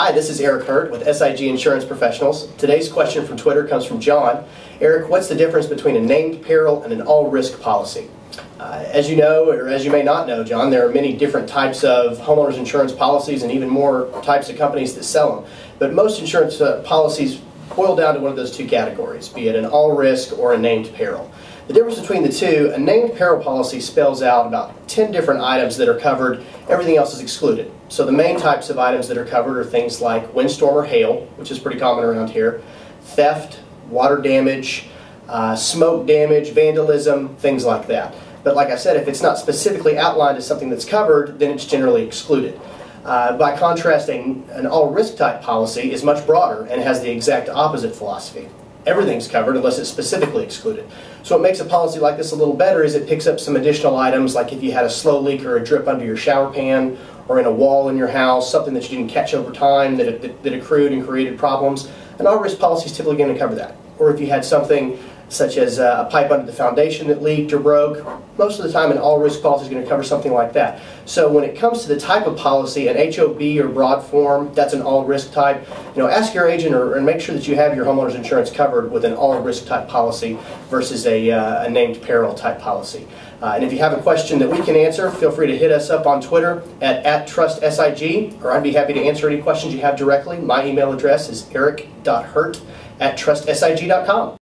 Hi, this is Eric Hurt with SIG Insurance Professionals. Today's question from Twitter comes from John. Eric, what's the difference between a named peril and an all-risk policy? As you know, or as you may not know, John, there are many different types of homeowners insurance policies and even more types of companies that sell them. But most insurance policies boil down to one of those two categories, be it an all-risk or a named peril. The difference between the two, a named peril policy spells out about 10 different items that are covered. Everything else is excluded. So the main types of items that are covered are things like windstorm or hail, which is pretty common around here, theft, water damage, smoke damage, vandalism, things like that. But like I said, if it's not specifically outlined as something that's covered, then it's generally excluded. By contrast, an all-risk type policy is much broader and has the exact opposite philosophy. Everything's covered unless it's specifically excluded. So what makes a policy like this a little better is it picks up some additional items, like if you had a slow leak or a drip under your shower pan or in a wall in your house, something that you didn't catch over time that accrued and created problems. An all-risk policy is typically going to cover that. Or if you had something such as a pipe under the foundation that leaked or broke, most of the time an all-risk policy is going to cover something like that. So when it comes to the type of policy, an HOB or broad form, that's an all-risk type. Ask your agent and make sure that you have your homeowner's insurance covered with an all-risk type policy versus a named peril type policy. And if you have a question that we can answer, feel free to hit us up on Twitter at TrustSIG, or I'd be happy to answer any questions you have directly. My email address is eric.hurt@trustsig.com.